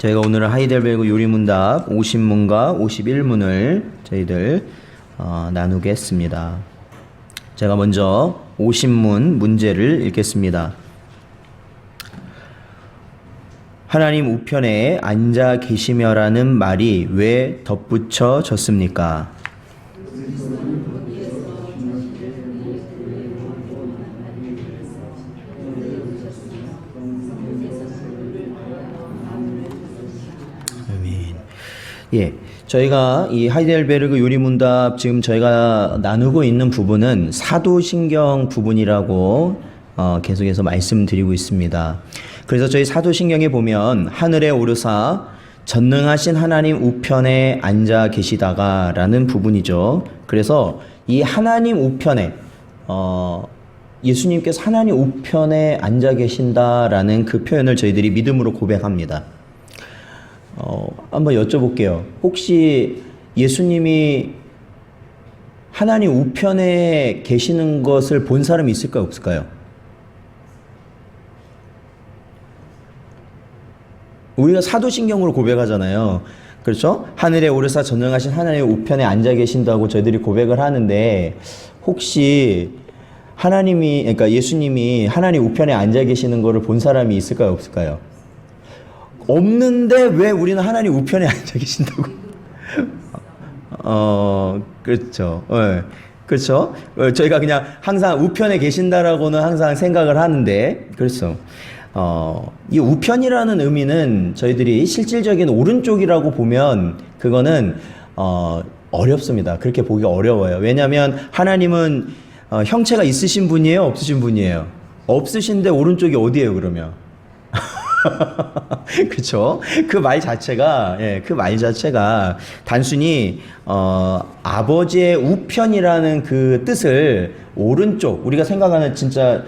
저희가 오늘은 하이델베르그 요리문답 50문과 51문을 저희들 나누겠습니다. 제가 먼저 50문 문제를 읽겠습니다. 하나님 우편에 앉아 계시며라는 말이 왜 덧붙여졌습니까? 예, 저희가 이 하이델베르그 요리문답 지금 저희가 나누고 있는 부분은 사도신경 부분이라고 계속해서 말씀드리고 있습니다. 그래서 저희 사도신경에 보면 하늘에 오르사 전능하신 하나님 우편에 앉아 계시다가 라는 부분이죠. 그래서 이 하나님 우편에 예수님께서 하나님 우편에 앉아 계신다라는 그 표현을 저희들이 믿음으로 고백합니다. 한번 여쭤볼게요. 혹시 예수님이 하나님 우편에 계시는 것을 본 사람이 있을까요? 없을까요? 우리가 사도신경으로 고백하잖아요. 그렇죠? 하늘에 오르사 전능하신 하나님 우편에 앉아 계신다고 저희들이 고백을 하는데 혹시 그러니까 예수님이 하나님 우편에 앉아 계시는 것을 본 사람이 있을까요? 없을까요? 없는데 왜 우리는 하나님 우편에 앉아 계신다고? 그렇죠. 네. 그렇죠. 저희가 그냥 항상 우편에 계신다라고는 항상 생각을 하는데, 그렇죠. 이 우편이라는 의미는 저희들이 실질적인 오른쪽이라고 보면 그거는 어렵습니다. 그렇게 보기가 어려워요. 왜냐하면 하나님은 형체가 있으신 분이에요? 없으신 분이에요? 없으신데 오른쪽이 어디예요, 그러면? 그렇죠. 그 말 자체가 단순히 아버지의 우편이라는 그 뜻을 오른쪽, 우리가 생각하는 진짜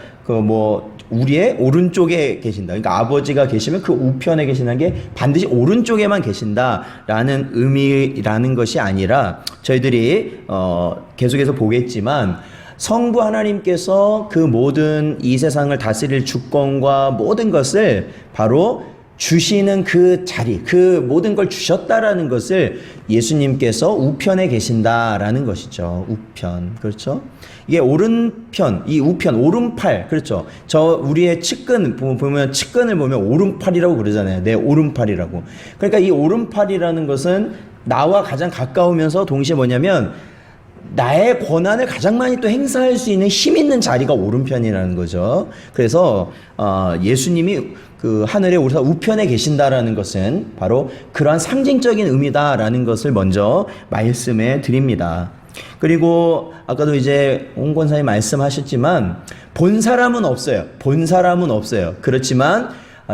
우리의 오른쪽에 계신다. 그러니까 아버지가 계시면 그 우편에 계시는 게 반드시 오른쪽에만 계신다라는 의미라는 것이 아니라 저희들이 계속해서 보겠지만 성부 하나님께서 그 모든 이 세상을 다스릴 주권과 모든 것을 바로 주시는 그 자리, 그 모든 걸 주셨다라는 것을 예수님께서 우편에 계신다라는 것이죠. 우편. 그렇죠? 이게 오른편, 이 우편, 오른팔. 그렇죠? 우리의 측근, 보면 측근을 보면 오른팔이라고 그러잖아요. 내 오른팔이라고. 그러니까 이 오른팔이라는 것은 나와 가장 가까우면서 동시에 뭐냐면 나의 권한을 가장 많이 또 행사할 수 있는 힘 있는 자리가 오른편이라는 거죠. 그래서 예수님이 그 하늘에 오르사 우편에 계신다라는 것은 바로 그러한 상징적인 의미다라는 것을 먼저 말씀해 드립니다. 그리고 아까도 이제 옹 권사님 말씀하셨지만 본 사람은 없어요. 본 사람은 없어요. 그렇지만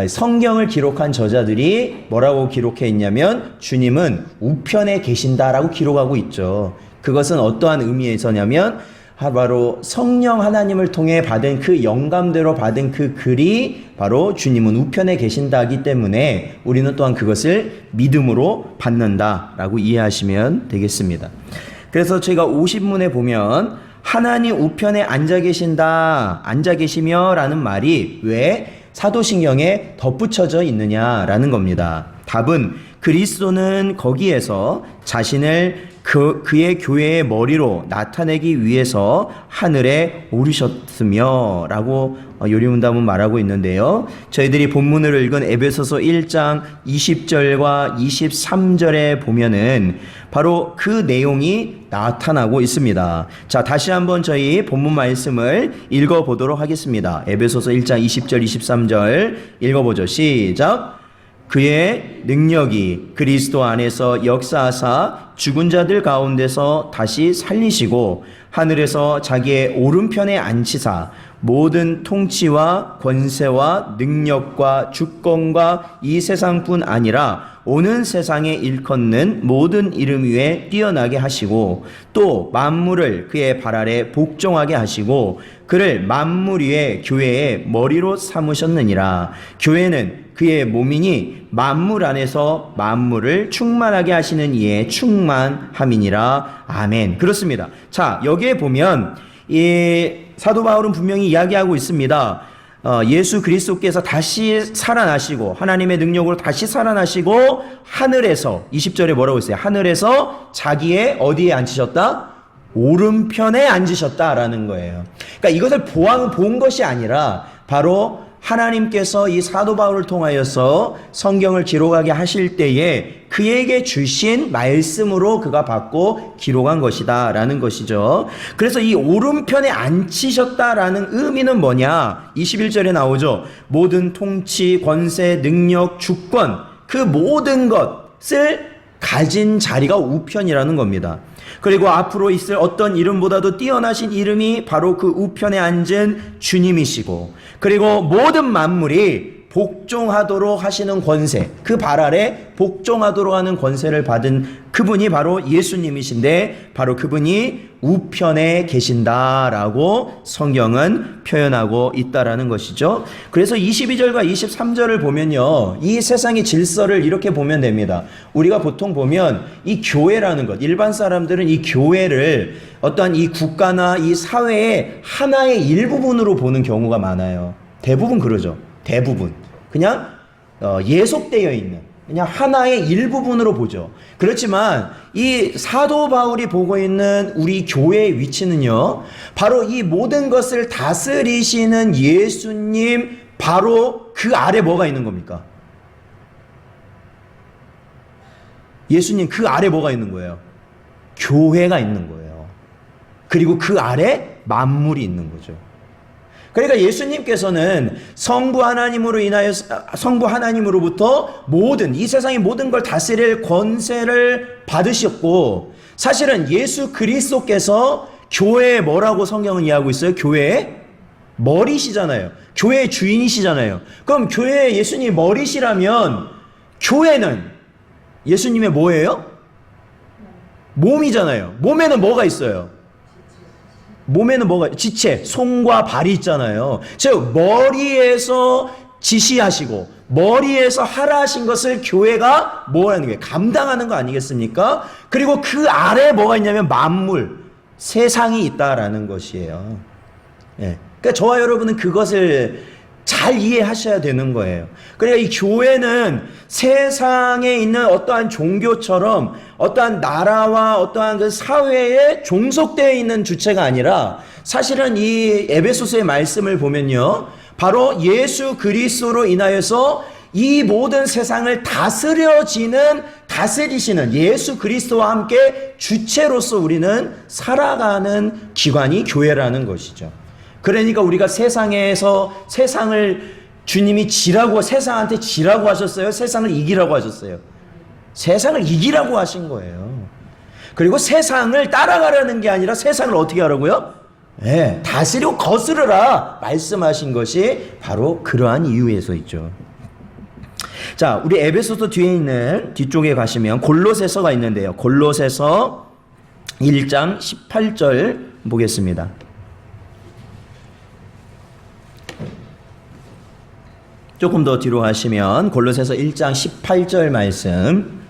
성경을 기록한 저자들이 뭐라고 기록해 있냐면 주님은 우편에 계신다라고 기록하고 있죠. 그것은 어떠한 의미에서냐면 바로 성령 하나님을 통해 받은 그 영감대로 받은 그 글이 바로 주님은 우편에 계신다기 때문에 우리는 또한 그것을 믿음으로 받는다라고 이해하시면 되겠습니다. 그래서 저희가 50문에 보면 하나님 우편에 앉아 계시며 라는 말이 왜 사도신경에 덧붙여져 있느냐라는 겁니다. 답은 그리스도는 거기에서 자신을 그의 교회의 머리로 나타내기 위해서 하늘에 오르셨으며 라고 요리문답은 말하고 있는데요. 저희들이 본문을 읽은 에베소서 1장 20절과 23절에 보면은 바로 그 내용이 나타나고 있습니다. 자, 다시 한번 저희 본문 말씀을 읽어보도록 하겠습니다. 에베소서 1장 20절 23절 읽어보죠. 시작. 그의 능력이 그리스도 안에서 역사하사 죽은 자들 가운데서 다시 살리시고 하늘에서 자기의 오른편에 앉히사 모든 통치와 권세와 능력과 주권과 이 세상뿐 아니라 오는 세상에 일컫는 모든 이름 위에 뛰어나게 하시고 또 만물을 그의 발 아래 복종하게 하시고 그를 만물 위에 교회의 머리로 삼으셨느니라. 교회는 그의 몸이니 만물 안에서 만물을 충만하게 하시는 이의 충만함이니라. 아멘. 그렇습니다. 자, 여기에 보면 이 사도 바울은 분명히 이야기하고 있습니다. 예수 그리스도께서 다시 살아나시고 하나님의 능력으로 다시 살아나시고 하늘에서 20절에 뭐라고 했어요? 하늘에서 자기의 어디에 앉으셨다? 오른편에 앉으셨다라는 거예요. 그러니까 이것을 본 것이 아니라 바로 하나님께서 이 사도 바울을 통하여서 성경을 기록하게 하실 때에 그에게 주신 말씀으로 그가 받고 기록한 것이다 라는 것이죠. 그래서 이 오른편에 앉히셨다라는 의미는 뭐냐? 21절에 나오죠. 모든 통치, 권세, 능력, 주권 그 모든 것을 가진 자리가 우편이라는 겁니다. 그리고 앞으로 있을 어떤 이름보다도 뛰어나신 이름이 바로 그 우편에 앉은 주님이시고, 그리고 모든 만물이 복종하도록 하시는 권세, 그 발 아래 복종하도록 하는 권세를 받은 그분이 바로 예수님이신데, 바로 그분이 우편에 계신다라고 성경은 표현하고 있다라는 것이죠. 그래서 22절과 23절을 보면요, 이 세상의 질서를 이렇게 보면 됩니다. 우리가 보통 보면 이 교회라는 것, 일반 사람들은 이 교회를 어떠한 이 국가나 이 사회의 하나의 일부분으로 보는 경우가 많아요. 대부분 그러죠. 대부분 그냥 예속되어 있는 그냥 하나의 일부분으로 보죠. 그렇지만 이 사도 바울이 보고 있는 우리 교회의 위치는요, 바로 이 모든 것을 다스리시는 예수님 바로 그 아래 뭐가 있는 겁니까? 예수님 그 아래 뭐가 있는 거예요? 교회가 있는 거예요. 그리고 그 아래 만물이 있는 거죠. 그러니까 예수님께서는 성부 하나님으로부터 모든 이 세상의 모든 걸 다스릴 권세를 받으셨고, 사실은 예수 그리스도께서 교회에 뭐라고 성경은 이해하고 있어요? 교회의 머리시잖아요. 교회의 주인이시잖아요. 그럼 교회의 예수님이 머리시라면 교회는 예수님의 뭐예요? 몸이잖아요. 몸에는 뭐가 있어요? 몸에는 뭐가 지체, 손과 발이 있잖아요. 즉 머리에서 지시하시고 머리에서 하라 하신 것을 교회가 뭐라는 거예요? 감당하는 거 아니겠습니까? 그리고 그 아래 뭐가 있냐면 만물, 세상이 있다라는 것이에요. 예. 그러니까 저와 여러분은 그것을 잘 이해하셔야 되는 거예요. 그러니까 이 교회는 세상에 있는 어떠한 종교처럼 어떠한 나라와 어떠한 그 사회에 종속되어 있는 주체가 아니라, 사실은 이 에베소서의 말씀을 보면요, 바로 예수 그리스도로 인하여서 이 모든 세상을 다스리시는 예수 그리스도와 함께 주체로서 우리는 살아가는 기관이 교회라는 것이죠. 그러니까 우리가 세상에서 세상을 주님이 세상한테 지라고 하셨어요? 세상을 이기라고 하셨어요? 세상을 이기라고 하신 거예요. 그리고 세상을 따라가려는 게 아니라 세상을 어떻게 하라고요? 네, 다스리고 거스르라 말씀하신 것이 바로 그러한 이유에서있죠. 자, 우리 에베소서 뒤에 있는 뒤쪽에 가시면 골로새서가 있는데요. 골로새서 1장 18절 보겠습니다. 조금 더 뒤로 가시면 골로새서 1장 18절 말씀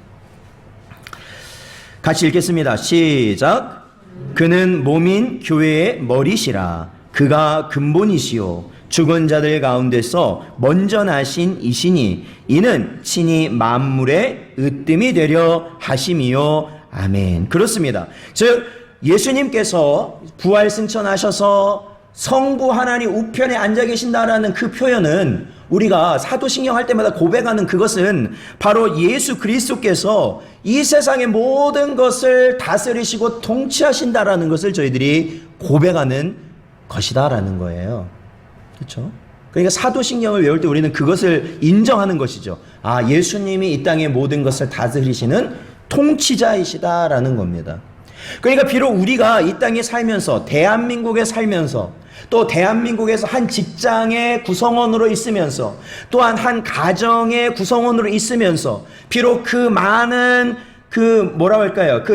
같이 읽겠습니다. 시작. 그는 몸인 교회의 머리시라. 그가 근본이시요 죽은 자들 가운데서 먼저 나신 이시니 이는 친히 만물의 으뜸이 되려 하심이요. 아멘. 그렇습니다. 즉 예수님께서 부활 승천하셔서 성부 하나님 우편에 앉아 계신다라는 그 표현은 우리가 사도신경 할 때마다 고백하는 그것은 바로 예수 그리스도께서 이 세상의 모든 것을 다스리시고 통치하신다라는 것을 저희들이 고백하는 것이다라는 거예요. 그렇죠? 그러니까 사도신경을 외울 때 우리는 그것을 인정하는 것이죠. 아, 예수님이 이 땅의 모든 것을 다스리시는 통치자이시다라는 겁니다. 그러니까 비록 우리가 이 땅에 살면서, 대한민국에 살면서, 또 대한민국에서 한 직장의 구성원으로 있으면서, 또한 한 가정의 구성원으로 있으면서, 비록 그 많은 그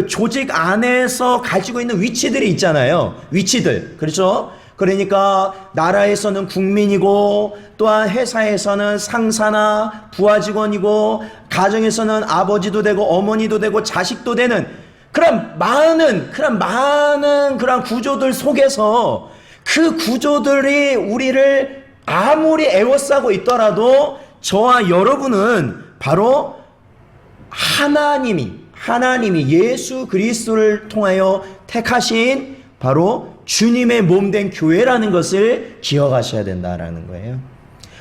조직 안에서 가지고 있는 위치들이 있잖아요. 위치들. 그렇죠? 그러니까 나라에서는 국민이고, 또한 회사에서는 상사나 부하 직원이고, 가정에서는 아버지도 되고 어머니도 되고 자식도 되는 그런 많은 그런 구조들 속에서 그 구조들이 우리를 아무리 애워싸고 있더라도 저와 여러분은 바로 하나님이 예수 그리스도를 통하여 택하신 바로 주님의 몸된 교회라는 것을 기억하셔야 된다라는 거예요.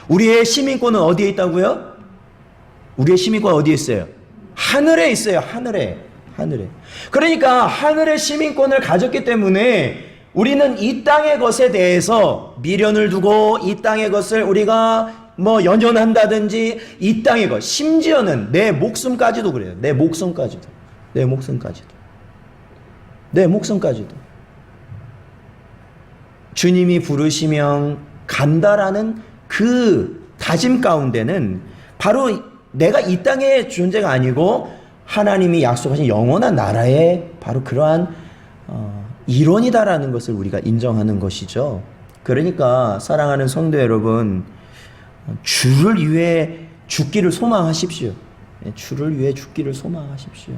우리의 시민권은 어디에 있다고요? 우리의 시민권 어디에 있어요? 하늘에 있어요. 하늘에. 그러니까 하늘의 시민권을 가졌기 때문에 우리는 이 땅의 것에 대해서 미련을 두고 이 땅의 것을 우리가 연연한다든지 이 땅의 것, 심지어는 내 목숨까지도 그래요. 내 목숨까지도. 주님이 부르시면 간다라는 그 다짐 가운데는 바로 내가 이 땅의 존재가 아니고 하나님이 약속하신 영원한 나라의 바로 그러한 일원이다라는 것을 우리가 인정하는 것이죠. 그러니까 사랑하는 성도 여러분, 주를 위해 죽기를 소망하십시오. 주를 위해 죽기를 소망하십시오.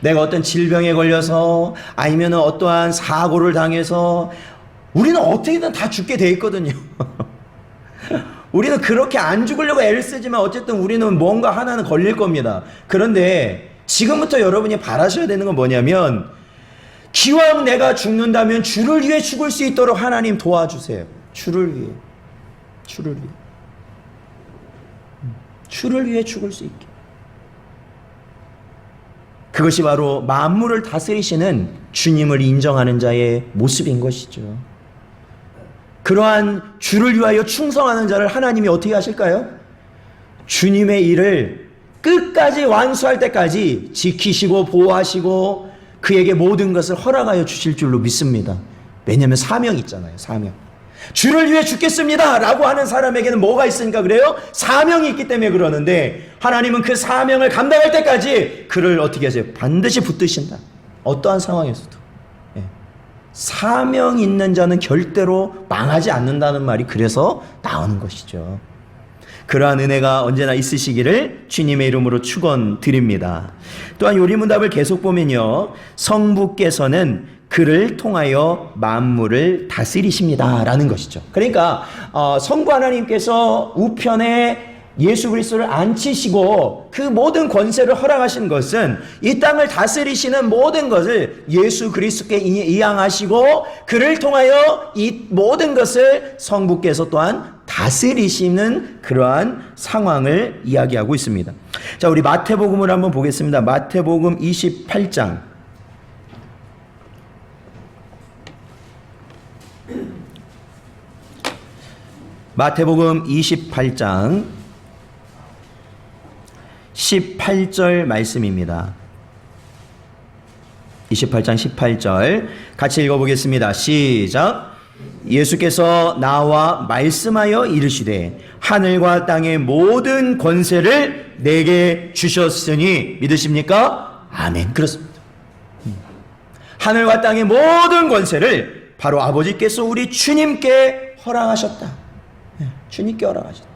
내가 어떤 질병에 걸려서 아니면 어떠한 사고를 당해서 우리는 어떻게든 다 죽게 돼 있거든요. 우리는 그렇게 안 죽으려고 애를 쓰지만 어쨌든 우리는 뭔가 하나는 걸릴 겁니다. 그런데 지금부터 여러분이 바라셔야 되는 건 뭐냐면, 기왕 내가 죽는다면 주를 위해 죽을 수 있도록 하나님 도와주세요. 주를 위해 죽을 수 있게. 그것이 바로 만물을 다스리시는 주님을 인정하는 자의 모습인 것이죠. 그러한 주를 위하여 충성하는 자를 하나님이 어떻게 하실까요? 주님의 일을 끝까지 완수할 때까지 지키시고 보호하시고 그에게 모든 것을 허락하여 주실 줄로 믿습니다. 왜냐하면 사명이 있잖아요. 사명. 주를 위해 죽겠습니다 라고 하는 사람에게는 뭐가 있으니까 그래요? 사명이 있기 때문에 그러는데, 하나님은 그 사명을 감당할 때까지 그를 어떻게 하세요? 반드시 붙드신다. 어떠한 상황에서도. 사명 있는 자는 절대로 망하지 않는다는 말이 그래서 나오는 것이죠. 그러한 은혜가 언제나 있으시기를 주님의 이름으로 축원드립니다. 또한 요리문답을 계속 보면요, 성부께서는 그를 통하여 만물을 다스리십니다 라는 것이죠. 그러니까 성부 하나님께서 우편에 예수 그리스도를 앉히시고 그 모든 권세를 허락하신 것은 이 땅을 다스리시는 모든 것을 예수 그리스도께 이양하시고 그를 통하여 이 모든 것을 성부께서 또한 다스리시는 그러한 상황을 이야기하고 있습니다. 자, 우리 마태복음을 한번 보겠습니다. 마태복음 28장. 마태복음 28장 18절 말씀입니다. 28장 18절 같이 읽어보겠습니다. 시작. 예수께서 나와 말씀하여 이르시되 하늘과 땅의 모든 권세를 내게 주셨으니 믿으십니까? 아멘. 그렇습니다. 하늘과 땅의 모든 권세를 바로 아버지께서 우리 주님께 허락하셨다. 주님께 허락하셨다.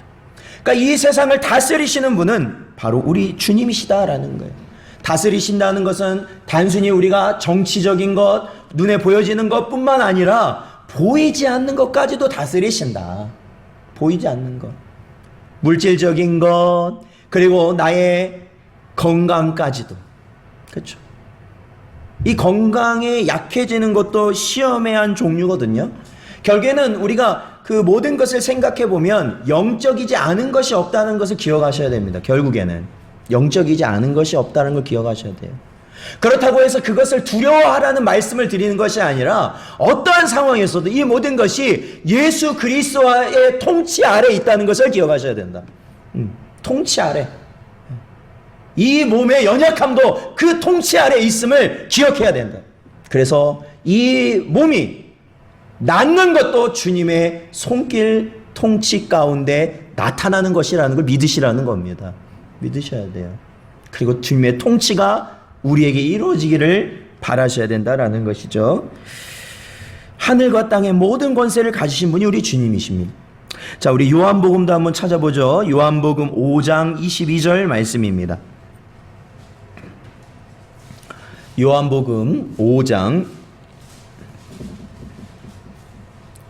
그러니까 이 세상을 다스리시는 분은 바로 우리 주님이시다라는 거예요. 다스리신다는 것은 단순히 우리가 정치적인 것, 눈에 보여지는 것뿐만 아니라 보이지 않는 것까지도 다스리신다. 보이지 않는 것, 물질적인 것, 그리고 나의 건강까지도. 그렇죠. 이 건강에 약해지는 것도 시험의 한 종류거든요. 결국에는 우리가 그 모든 것을 생각해 보면 영적이지 않은 것이 없다는 것을 기억하셔야 됩니다. 결국에는 영적이지 않은 것이 없다는 걸 기억하셔야 돼요. 그렇다고 해서 그것을 두려워하라는 말씀을 드리는 것이 아니라 어떠한 상황에서도 이 모든 것이 예수 그리스도의 통치 아래 있다는 것을 기억하셔야 된다. 통치 아래. 이 몸의 연약함도 그 통치 아래 있음을 기억해야 된다. 그래서 이 몸이 낫는 것도 주님의 손길 통치 가운데 나타나는 것이라는 걸 믿으시라는 겁니다. 믿으셔야 돼요. 그리고 주님의 통치가 우리에게 이루어지기를 바라셔야 된다라는 것이죠. 하늘과 땅의 모든 권세를 가지신 분이 우리 주님이십니다. 자, 우리 요한복음도 한번 찾아보죠. 요한복음 5장 22절 말씀입니다. 요한복음 5장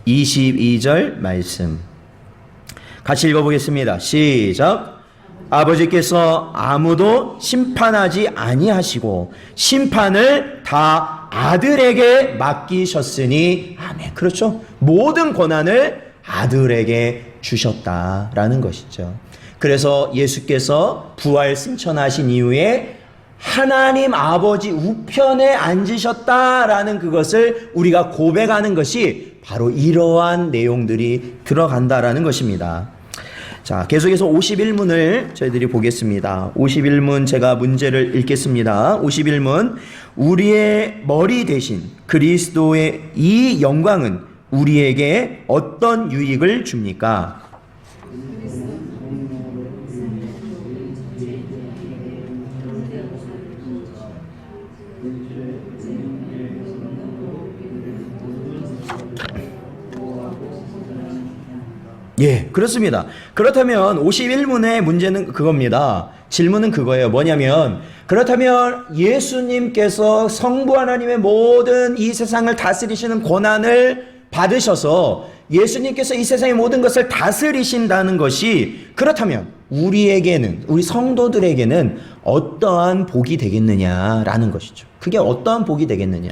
22절 말씀. 같이 읽어보겠습니다. 시작. 아버지께서 아무도 심판하지 아니하시고 심판을 다 아들에게 맡기셨으니 아멘. 그렇죠. 모든 권한을 아들에게 주셨다라는 것이죠. 그래서 예수께서 부활 승천하신 이후에 하나님 아버지 우편에 앉으셨다라는 그것을 우리가 고백하는 것이 바로 이러한 내용들이 들어간다라는 것입니다. 자, 계속해서 51문을 저희들이 보겠습니다. 51문 제가 문제를 읽겠습니다. 51문. 우리의 머리 대신 그리스도의 이 영광은 우리에게 어떤 유익을 줍니까? 예, 그렇습니다. 그렇다면 51문의 문제는 그겁니다. 질문은 그거예요. 뭐냐면 그렇다면 예수님께서 성부 하나님의 모든 이 세상을 다스리시는 권한을 받으셔서 예수님께서 이 세상의 모든 것을 다스리신다는 것이 그렇다면 우리에게는, 우리 성도들에게는 어떠한 복이 되겠느냐라는 것이죠. 그게 어떠한 복이 되겠느냐.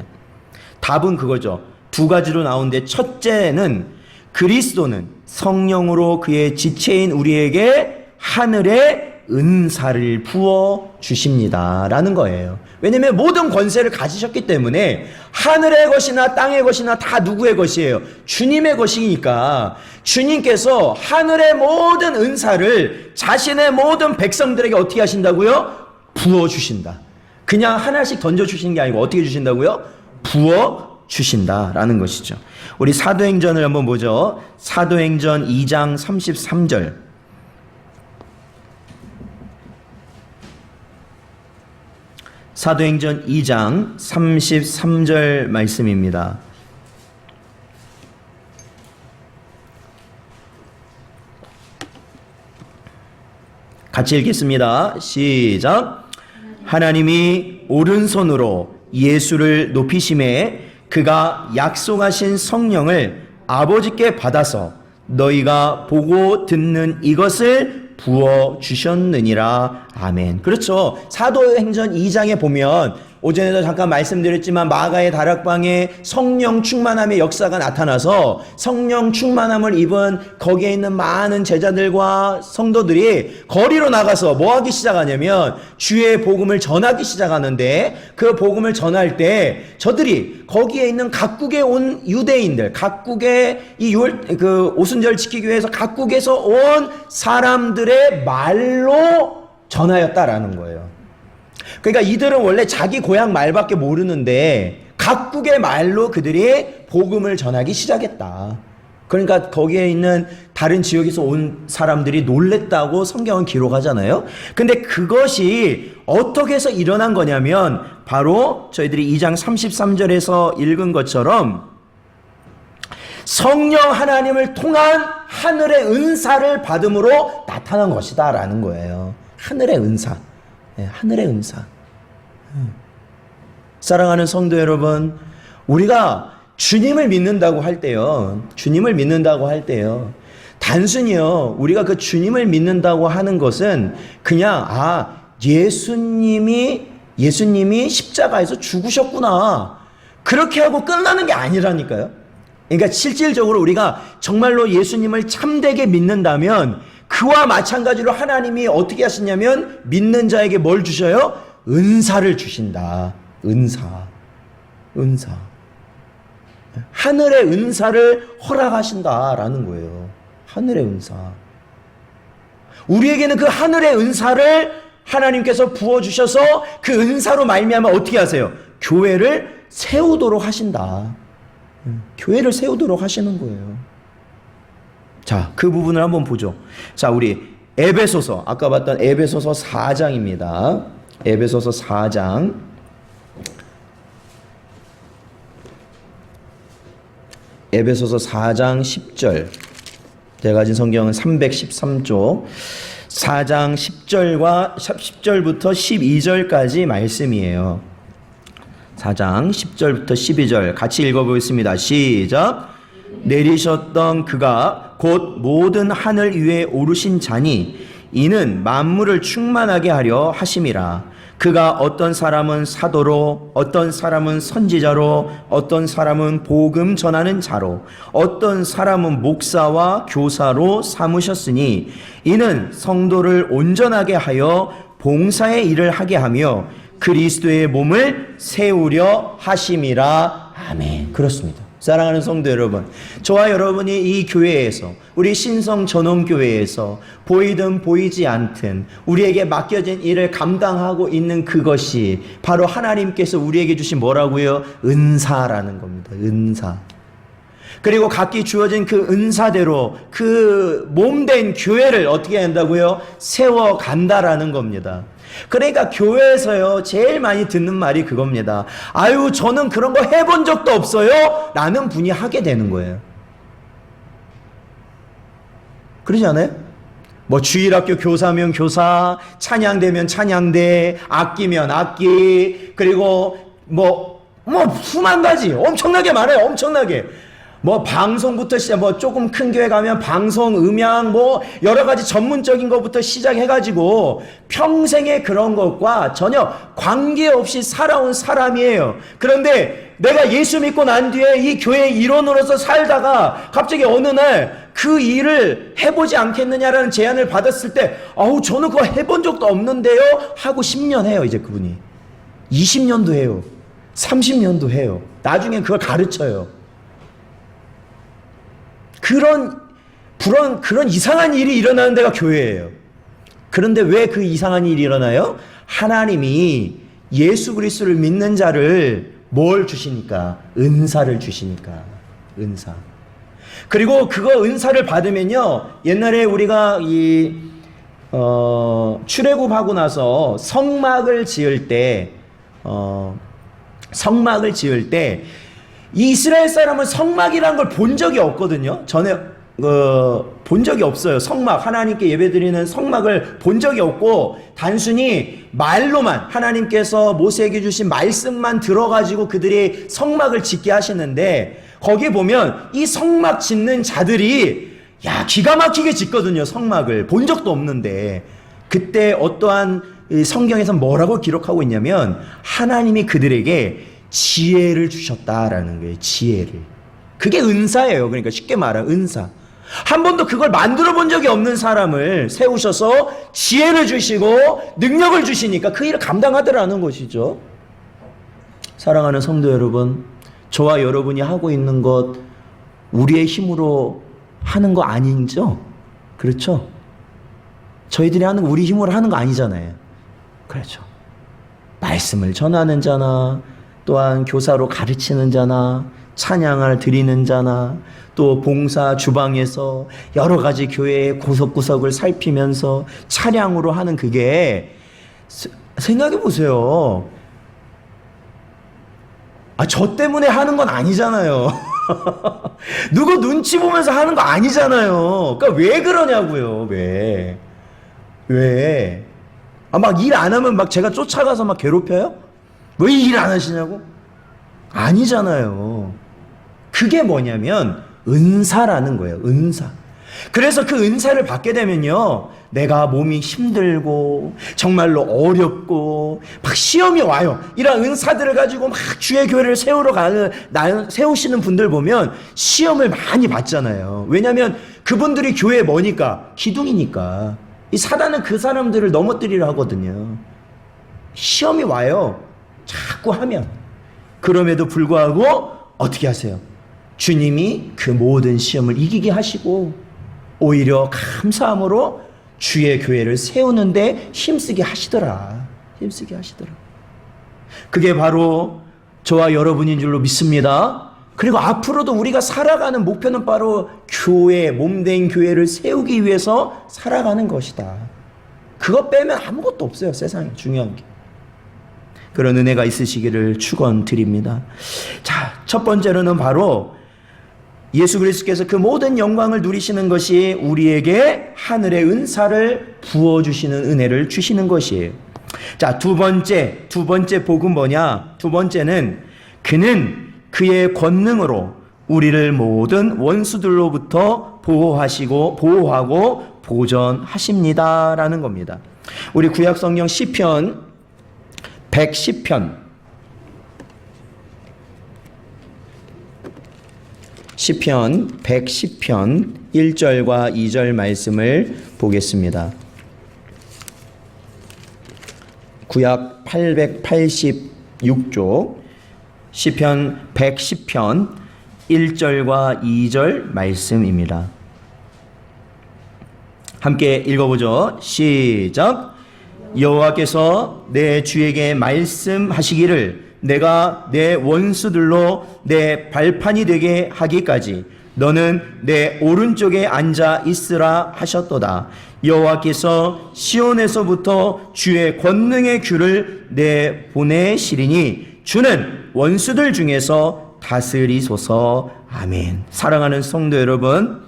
답은 그거죠. 두 가지로 나오는데 첫째는 그리스도는 성령으로 그의 지체인 우리에게 하늘의 은사를 부어 주십니다 라는 거예요. 왜냐하면 모든 권세를 가지셨기 때문에 하늘의 것이나 땅의 것이나 다 누구의 것이에요? 주님의 것이니까 주님께서 하늘의 모든 은사를 자신의 모든 백성들에게 어떻게 하신다고요? 부어 주신다. 그냥 하나씩 던져 주시는 게 아니고 어떻게 주신다고요? 부어 주신다라는 것이죠. 우리 사도행전을 한번 보죠. 사도행전 2장 33절. 사도행전 2장 33절 말씀입니다. 같이 읽겠습니다. 시작. 하나님이 오른손으로 예수를 높이심에 그가 약속하신 성령을 아버지께 받아서 너희가 보고 듣는 이것을 부어 주셨느니라. 아멘. 그렇죠. 사도행전 2장에 보면 오전에도 잠깐 말씀드렸지만 마가의 다락방에 성령 충만함의 역사가 나타나서 성령 충만함을 입은 거기에 있는 많은 제자들과 성도들이 거리로 나가서 뭐 하기 시작하냐면 주의 복음을 전하기 시작하는데 그 복음을 전할 때 저들이 거기에 있는 각국에 온 유대인들, 각국의 그 오순절 지키기 위해서 각국에서 온 사람들의 말로 전하였다라는 거예요. 그러니까 이들은 원래 자기 고향 말밖에 모르는데 각국의 말로 그들이 복음을 전하기 시작했다. 그러니까 거기에 있는 다른 지역에서 온 사람들이 놀랬다고 성경은 기록하잖아요. 근데 그것이 어떻게 해서 일어난 거냐면 바로 저희들이 2장 33절에서 읽은 것처럼 성령 하나님을 통한 하늘의 은사를 받음으로 나타난 것이다 라는 거예요. 하늘의 은사. 네, 하늘의 은사. 사랑하는 성도 여러분, 우리가 주님을 믿는다고 할 때요, 주님을 믿는다고 할 때요, 단순히요, 우리가 그 주님을 믿는다고 하는 것은 그냥, 예수님이 십자가에서 죽으셨구나. 그렇게 하고 끝나는 게 아니라니까요. 그러니까 실질적으로 우리가 정말로 예수님을 참되게 믿는다면 그와 마찬가지로 하나님이 어떻게 하시냐면 믿는 자에게 뭘 주셔요? 은사를 주신다. 은사. 하늘의 은사를 허락하신다라는 거예요. 하늘의 은사. 우리에게는 그 하늘의 은사를 하나님께서 부어주셔서 그 은사로 말미암아 어떻게 하세요? 교회를 세우도록 하신다. 교회를 세우도록 하시는 거예요. 자, 그 부분을 한번 보죠. 자, 우리 에베소서, 아까 봤던 에베소서 4장입니다. 에베소서 4장. 에베소서 4장 10절. 제가 가진 성경은 313쪽. 4장 10절부터 12절까지 말씀이에요. 4장 10절부터 12절 같이 읽어보겠습니다. 시작. 내리셨던 그가 곧 모든 하늘 위에 오르신 자니 이는 만물을 충만하게 하려 하심이라. 그가 어떤 사람은 사도로, 어떤 사람은 선지자로, 어떤 사람은 복음 전하는 자로, 어떤 사람은 목사와 교사로 삼으셨으니 이는 성도를 온전하게 하여 봉사의 일을 하게 하며 그리스도의 몸을 세우려 하심이라. 아멘. 그렇습니다. 사랑하는 성도 여러분, 저와 여러분이 이 교회에서, 우리 신성전원교회에서 보이든 보이지 않든 우리에게 맡겨진 일을 감당하고 있는 그것이 바로 하나님께서 우리에게 주신 뭐라고요? 은사라는 겁니다. 은사. 그리고 각기 주어진 그 은사대로 그 몸된 교회를 어떻게 한다고요? 세워간다라는 겁니다. 그러니까 교회에서요 제일 많이 듣는 말이 그겁니다. 아유, 저는 그런 거 해본 적도 없어요 라는 분이 하게 되는 거예요. 그러지 않아요? 뭐 주일학교 교사면 교사, 찬양대면 찬양대, 악기면 악기, 그리고 뭐 수만 가지 엄청나게 많아요. 엄청나게. 뭐 방송부터 시작, 뭐 조금 큰 교회 가면 방송, 음향, 뭐 여러 가지 전문적인 것부터 시작해가지고 평생에 그런 것과 전혀 관계없이 살아온 사람이에요. 그런데 내가 예수 믿고 난 뒤에 이 교회의 일원으로서 살다가 갑자기 어느 날 그 일을 해보지 않겠느냐라는 제안을 받았을 때, 아우, 저는 그거 해본 적도 없는데요 하고 10년 해요. 이제 그분이 20년도 해요. 30년도 해요. 나중에 그걸 가르쳐요. 그런 이상한 일이 일어나는 데가 교회예요. 그런데 왜 그 이상한 일이 일어나요? 하나님이 예수 그리스도를 믿는 자를 뭘 주시니까? 은사를 주시니까. 은사. 그리고 그거 은사를 받으면요, 옛날에 우리가 출애굽하고 나서 성막을 지을 때 이 이스라엘 사람은 성막이라는 걸 본 적이 없거든요. 전에 본 적이 없어요. 성막, 하나님께 예배드리는 성막을 본 적이 없고 단순히 말로만, 하나님께서 모세에게 주신 말씀만 들어가지고 그들이 성막을 짓게 하시는데, 거기 보면 이 성막 짓는 자들이 기가 막히게 짓거든요. 성막을 본 적도 없는데. 그때 어떠한 성경에서 뭐라고 기록하고 있냐면 하나님이 그들에게 지혜를 주셨다라는 거예요. 지혜를. 그게 은사예요. 그러니까 쉽게 말하면 은사. 한 번도 그걸 만들어 본 적이 없는 사람을 세우셔서 지혜를 주시고 능력을 주시니까 그 일을 감당하더라는 것이죠. 사랑하는 성도 여러분, 저와 여러분이 하고 있는 것 우리의 힘으로 하는 거 아니죠? 그렇죠? 저희들이 하는 거 우리 힘으로 하는 거 아니잖아요. 그렇죠. 말씀을 전하는 자나, 또한 교사로 가르치는 자나, 찬양을 드리는 자나, 또 봉사 주방에서 여러 가지 교회의 구석구석을 살피면서 차량으로 하는 그게, 생각해 보세요. 저 때문에 하는 건 아니잖아요. 누구 눈치 보면서 하는 거 아니잖아요. 그러니까 왜 그러냐고요. 왜? 막 일 안 하면 막 제가 쫓아가서 막 괴롭혀요? 왜 일 안 하시냐고? 아니잖아요. 그게 뭐냐면 은사라는 거예요. 은사. 그래서 그 은사를 받게 되면요, 내가 몸이 힘들고 정말로 어렵고 막 시험이 와요. 이런 은사들을 가지고 막 주의 교회를 세우시는 분들 보면 시험을 많이 받잖아요. 왜냐하면 그분들이 교회에 뭐니까? 기둥이니까. 이 사단은 그 사람들을 넘어뜨리려 하거든요. 시험이 와요. 자꾸 하면. 그럼에도 불구하고 어떻게 하세요? 주님이 그 모든 시험을 이기게 하시고 오히려 감사함으로 주의 교회를 세우는데 힘쓰게 하시더라. 그게 바로 저와 여러분인 줄로 믿습니다. 그리고 앞으로도 우리가 살아가는 목표는 바로 교회, 몸된 교회를 세우기 위해서 살아가는 것이다. 그거 빼면 아무것도 없어요. 세상에 중요한 게. 그런 은혜가 있으시기를 축원드립니다. 자, 첫 번째로는 바로 예수 그리스도께서 그 모든 영광을 누리시는 것이 우리에게 하늘의 은사를 부어주시는 은혜를 주시는 것이에요. 자, 두 번째 복은 뭐냐? 두 번째는 그는 그의 권능으로 우리를 모든 원수들로부터 보호하고 보전하십니다라는 겁니다. 우리 구약 성경 시편 110편 시편 110편 1절과 2절 말씀을 보겠습니다. 구약 886쪽 시편 110편 1절과 2절 말씀입니다. 함께 읽어보죠. 시작. 여호와께서 내 주에게 말씀하시기를 내가 내 원수들로 내 발판이 되게 하기까지 너는 내 오른쪽에 앉아 있으라 하셨도다. 여호와께서 시온에서부터 주의 권능의 규를 내보내시리니 주는 원수들 중에서 다스리소서. 아멘. 사랑하는 성도 여러분,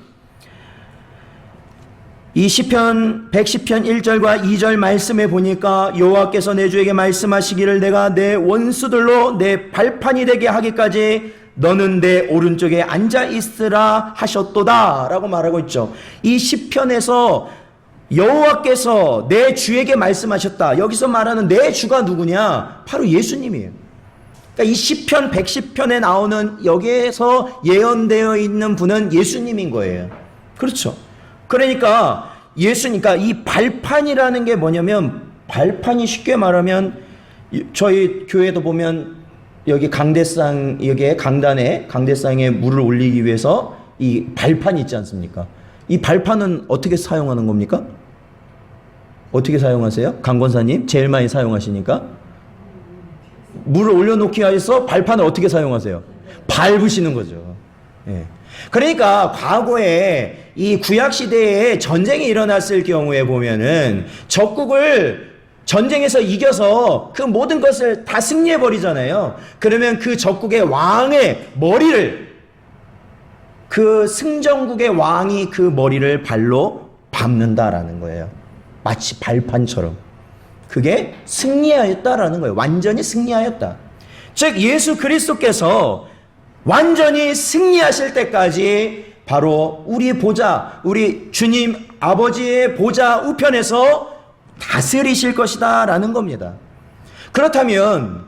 이 시편 110편 1절과 2절 말씀에 보니까 여호와께서 내 주에게 말씀하시기를 내가 내 원수들로 내 발판이 되게 하기까지 너는 내 오른쪽에 앉아 있으라 하셨도다 라고 말하고 있죠. 이 시편에서 여호와께서 내 주에게 말씀하셨다. 여기서 말하는 내 주가 누구냐? 바로 예수님이에요. 그러니까 이 시편 110편에 나오는 여기에서 예언되어 있는 분은 예수님인 거예요. 그렇죠. 그러니까 이 발판이라는 게 뭐냐면, 발판이 쉽게 말하면 저희 교회도 보면 여기 강대상, 여기에 강대상에 물을 올리기 위해서 이 발판이 있지 않습니까? 이 발판은 어떻게 사용하는 겁니까? 어떻게 사용하세요? 강권사님 제일 많이 사용하시니까. 물을 올려놓기 위해서 발판을 어떻게 사용하세요? 밟으시는 거죠. 예. 그러니까 과거에 이 구약시대에 전쟁이 일어났을 경우에 보면은 적국을 전쟁에서 이겨서 그 모든 것을 다 승리해버리잖아요. 그러면 그 적국의 왕의 머리를, 그 승전국의 왕이 그 머리를 발로 밟는다라는 거예요. 마치 발판처럼. 그게 승리하였다라는 거예요. 완전히 승리하였다. 즉 예수 그리스도께서 완전히 승리하실 때까지 바로 우리 보좌, 우리 주님 아버지의 보좌 우편에서 다스리실 것이다 라는 겁니다. 그렇다면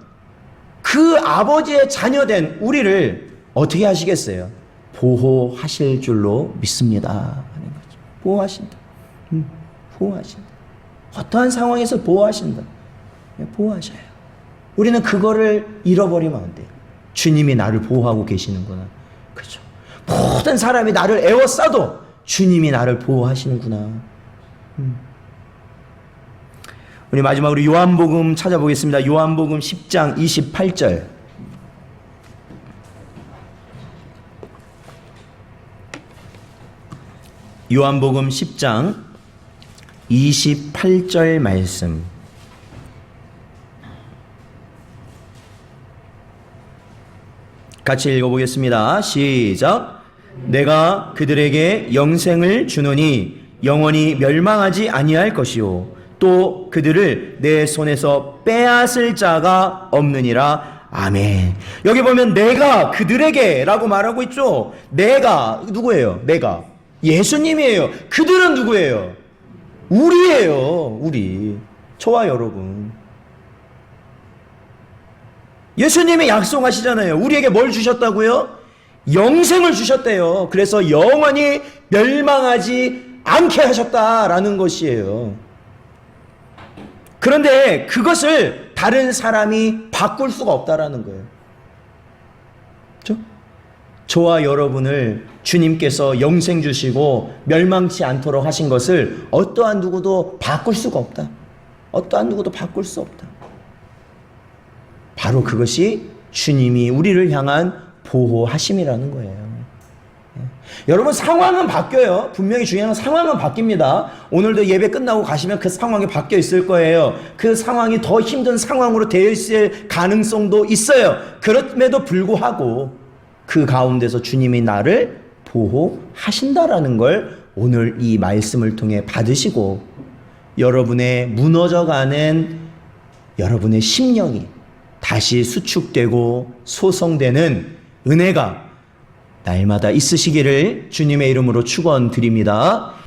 그 아버지의 자녀된 우리를 어떻게 하시겠어요? 보호하실 줄로 믿습니다 하는 거죠. 보호하신다. 보호하신다. 어떠한 상황에서 보호하신다. 보호하셔요. 우리는 그거를 잃어버리면 안 돼요. 주님이 나를 보호하고 계시는구나. 그렇죠. 모든 사람이 나를 애워싸도 주님이 나를 보호하시는구나. 우리 마지막으로 요한복음 찾아보겠습니다. 요한복음 10장 28절. 요한복음 10장 28절 말씀. 같이 읽어보겠습니다. 시작. 내가 그들에게 영생을 주노니 영원히 멸망하지 아니할 것이요 또 그들을 내 손에서 빼앗을 자가 없느니라. 아멘. 여기 보면 내가 그들에게 라고 말하고 있죠. 내가 누구예요? 내가 예수님이에요. 그들은 누구예요? 우리예요. 우리, 저와 여러분. 예수님이 약속하시잖아요. 우리에게 뭘 주셨다고요? 영생을 주셨대요. 그래서 영원히 멸망하지 않게 하셨다라는 것이에요. 그런데 그것을 다른 사람이 바꿀 수가 없다라는 거예요. 그렇죠? 저와 여러분을 주님께서 영생 주시고 멸망치 않도록 하신 것을 어떠한 누구도 바꿀 수가 없다. 어떠한 누구도 바꿀 수 없다. 바로 그것이 주님이 우리를 향한 보호하심이라는 거예요. 여러분, 상황은 바뀌어요. 분명히 중요한 상황은 바뀝니다. 오늘도 예배 끝나고 가시면 그 상황이 바뀌어 있을 거예요. 그 상황이 더 힘든 상황으로 되어 있을 가능성도 있어요. 그럼에도 불구하고 그 가운데서 주님이 나를 보호하신다라는 걸 오늘 이 말씀을 통해 받으시고, 여러분의 무너져가는 여러분의 심령이 다시 수축되고 소성되는 은혜가 날마다 있으시기를 주님의 이름으로 축원드립니다.